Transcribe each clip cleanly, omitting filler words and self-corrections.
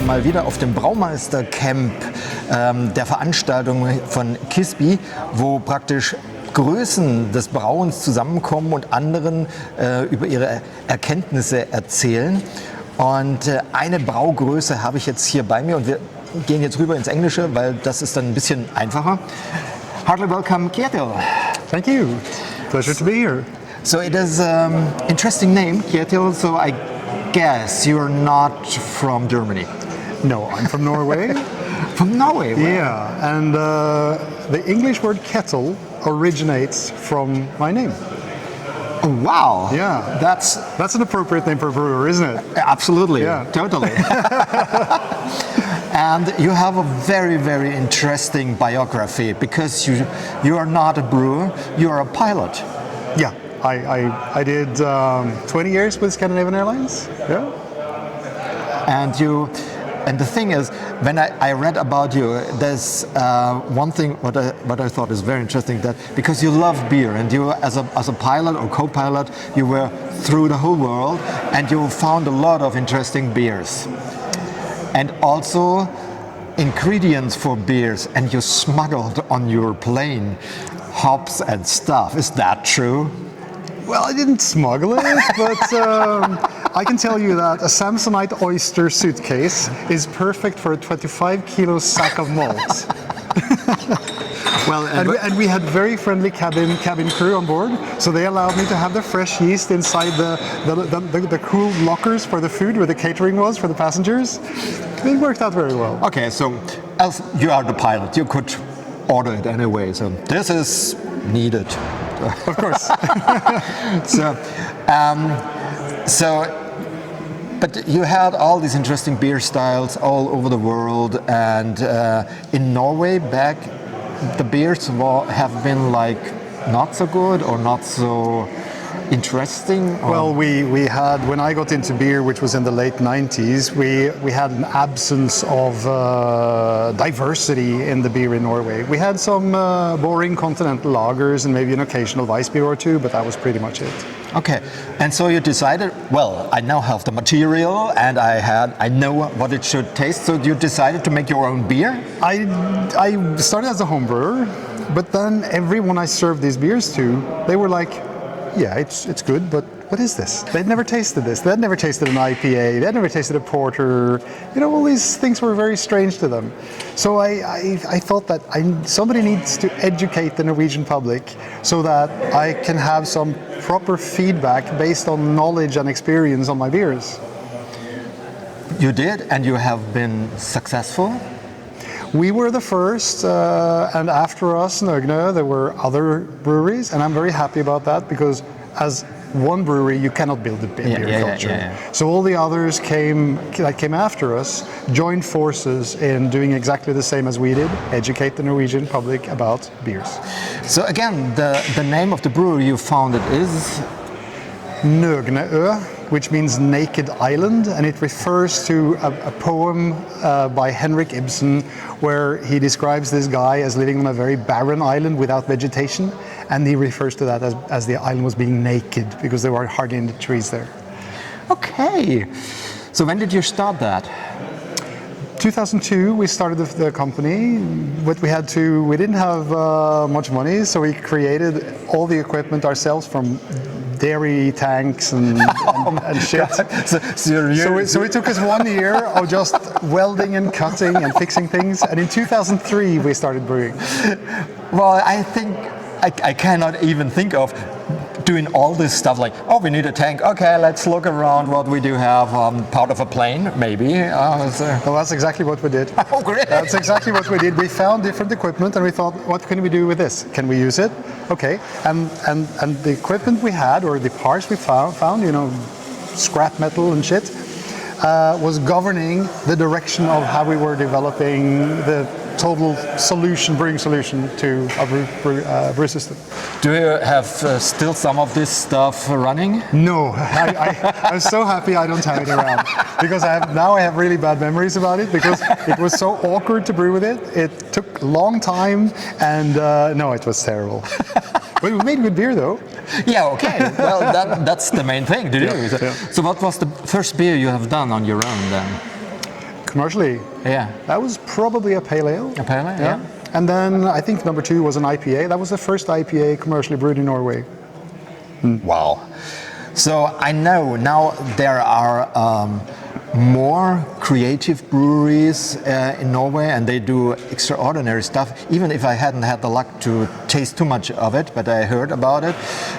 mal wieder auf dem Braumeistercamp, der Veranstaltung von KIESBYE, wo praktisch Größen des Brauens zusammenkommen und anderen über ihre Erkenntnisse erzählen. Und eine Braugröße habe ich jetzt hier bei mir und wir gehen jetzt rüber ins Englische, weil das ist dann ein bisschen einfacher. Heartily welcome, KJETIL. Thank you. Pleasure to be here. So it is an interesting name, KJETIL, so I guess you're not from Germany. No, I'm from Norway. From Norway? Wow. Yeah, and the English word kettle originates from my name. Oh, wow. Yeah. That's an appropriate name for a brewer, isn't it? Absolutely. Yeah. Totally. And you have a very, very interesting biography because you are not a brewer, you are a pilot. Yeah, I did 20 years with Scandinavian Airlines. Yeah. And the thing is, when I read about you, there's one thing what I thought is very interesting, that because you love beer and you as a pilot or co-pilot, you were through the whole world and you found a lot of interesting beers and also ingredients for beers, and you smuggled on your plane hops and stuff. Is that true? Well, I didn't smuggle it, but I can tell you that a Samsonite oyster suitcase is perfect for a 25-kilo sack of malt. Well, and we had very friendly cabin crew on board, so they allowed me to have the fresh yeast inside the cool lockers for the food where the catering was for the passengers. It worked out very well. Okay, so as you are the pilot, you could order it anyway. So this is needed. Of course. But you had all these interesting beer styles all over the world, and in Norway back, the beers have been like not so good or not so interesting? Or? Well, we had, when I got into beer, which was in the late 90s, we had an absence of diversity in the beer in Norway. We had some boring continental lagers and maybe an occasional Weiss beer or two, but that was pretty much it. Okay, and so you decided, well, I now have the material and I know what it should taste, so you decided to make your own beer? I started as a home brewer, but then everyone I served these beers to, they were like, yeah, it's good, but what is this? They'd never tasted this. They'd never tasted an IPA. They'd never tasted a porter. You know, all these things were very strange to them. So I thought that somebody needs to educate the Norwegian public so that I can have some proper feedback based on knowledge and experience on my beers. You did, and you have been successful? We were the first, and after us, Nøgne, there were other breweries, and I'm very happy about that because as one brewery, you cannot build a beer culture. Yeah. So all the others that came after us joined forces in doing exactly the same as we did, educate the Norwegian public about beers. So again, the name of the brewery you founded is? NØGNE Ø, which means Naked Island, and it refers to a poem by Henrik Ibsen where he describes this guy as living on a very barren island without vegetation, and he refers to that as the island was being naked because there were hardly any trees there. Okay, so when did you start that? 2002 we started the company, but we didn't have much money, so we created all the equipment ourselves from dairy tanks and shit. So it took us 1 year of just welding and cutting and fixing things, and in 2003 we started brewing. Well, I think I cannot even think of doing all this stuff like, oh, we need a tank, okay, let's look around what we do have part of a plane, maybe. Well, that's exactly what we did. Oh, great. That's exactly what we did. We found different equipment and we thought, what can we do with this? Can we use it? Okay, and the equipment we had, or the parts we found, you know, scrap metal and shit, was governing the direction of how we were developing the total brewing solution to a brew system. Do you have still some of this stuff running? No, I'm so happy I don't have it around because I have really bad memories about it because it was so awkward to brew with it. It took a long time and no, it was terrible. But we made good beer though. Yeah, okay. Well, that's the main thing to do. Yeah. So what was the first beer you have done on your own then? commercially. Yeah. That was probably a pale ale. A pale ale, yeah. And then I think number 2 was an IPA. That was the first IPA commercially brewed in Norway. Wow. So I know now there are more creative breweries in Norway, and they do extraordinary stuff, even if I hadn't had the luck to taste too much of it, but I heard about it.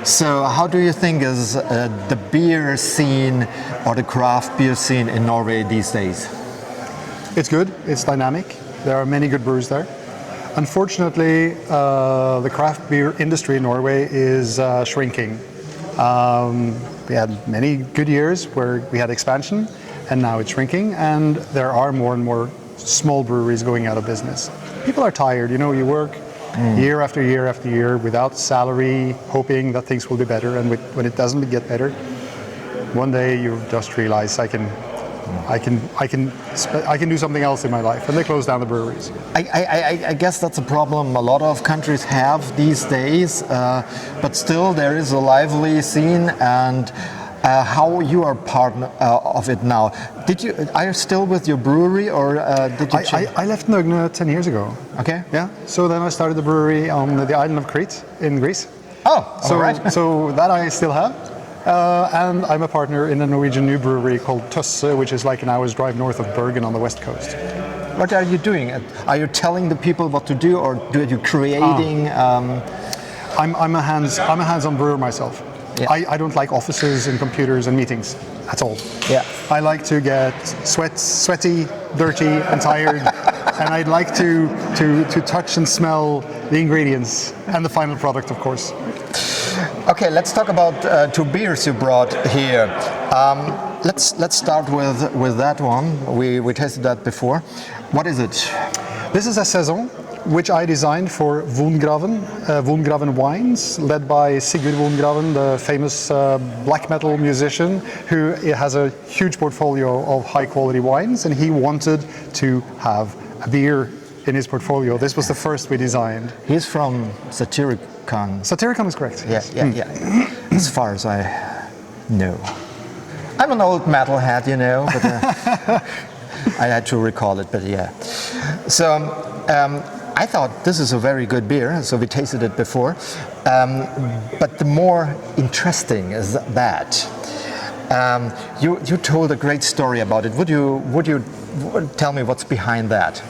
So how do you think is the beer scene or the craft beer scene in Norway these days? It's good, it's dynamic. There are many good brewers there. Unfortunately, the craft beer industry in Norway is shrinking. We had many good years where we had expansion, and now it's shrinking, and there are more and more small breweries going out of business. People are tired, you work year after year after year without salary, hoping that things will be better, and when it doesn't get better, one day you just realize I can do something else in my life, and they close down the breweries. I guess that's a problem a lot of countries have these days, but still there is a lively scene. And how you are part of it now? Are you still with your brewery, or did you change? I left NØGNE 10 years ago. Okay. Yeah. So then I started the brewery on the island of Crete in Greece. Oh, so all right. So that I still have. And I'm a partner in a Norwegian new brewery called Tøsse, which is like an hour's drive north of Bergen on the west coast. What are you doing? Are you telling the people what to do, or are you creating? I'm a hands-on brewer myself. Yeah. I don't like offices and computers and meetings at all. Yeah. I like to get sweaty, dirty, and tired, and I'd like to touch and smell the ingredients and the final product, of course. Okay, let's talk about 2 beers you brought here. Let's start with that one. We tasted that before. What is it? This is a saison, which I designed for Wongraven Wines, led by Sigurd Wongraven, the famous black metal musician, who has a huge portfolio of high quality wines, and he wanted to have a beer in his portfolio. This was the first we designed. He's from Satyricon. Satyricon is correct. Yeah. As far as I know. I'm an old metalhead, but I had to recall it, but yeah. So I thought this is a very good beer, so we tasted it before. But the more interesting is that you told a great story about it. Would you tell me what's behind that?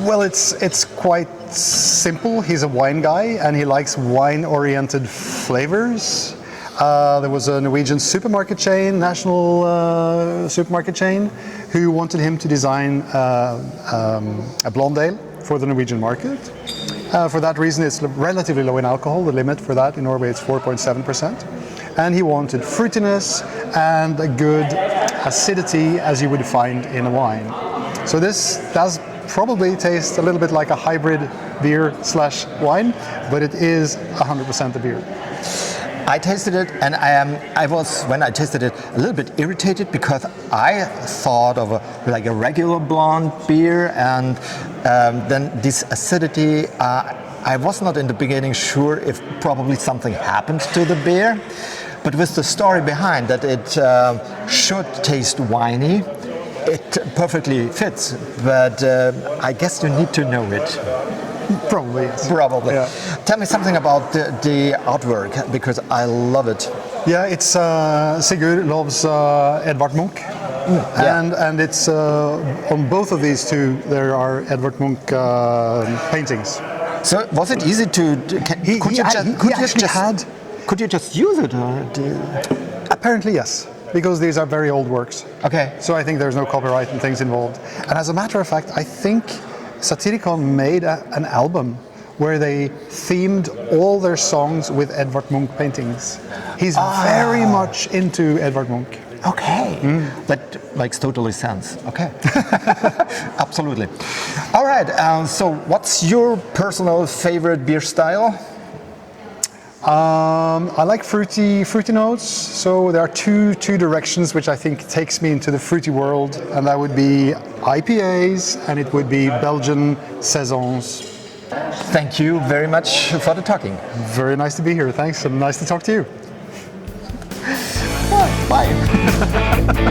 Well, it's quite simple. He's a wine guy, and he likes wine-oriented flavors. There was a Norwegian supermarket chain, national supermarket chain, who wanted him to design a blonde ale for the Norwegian market. For that reason, it's relatively low in alcohol. The limit for that in Norway is 4.7%. And he wanted fruitiness and a good acidity as you would find in a wine. So this does probably taste a little bit like a hybrid beer/wine, but it is 100% a beer. I tasted it, and I was, when I tasted it, a little bit irritated because I thought of a regular blonde beer, and then this acidity. I was not in the beginning sure if probably something happened to the beer, but with the story behind that it should taste winey, it perfectly fits. But I guess you need to know it. Probably, yes. Probably. Yeah. Tell me something about the artwork, because I love it. Yeah, it's Sigurd loves Edvard Munch, and it's on both of these two there are Edvard Munch paintings. So was it easy to? Could you just use it? Apparently, yes. Because these are very old works. Okay. So I think there's no copyright and things involved. And as a matter of fact, I think Satyricon made an album where they themed all their songs with Edvard Munch paintings. He's very much into Edvard Munch. Okay. That makes totally sense. Okay. Absolutely. All right. So what's your personal favorite beer style? I like fruity notes, so there are two directions which I think takes me into the fruity world, and that would be IPAs and it would be Belgian saisons. Thank you very much for the talking. Very nice to be here, thanks, and nice to talk to you. Bye.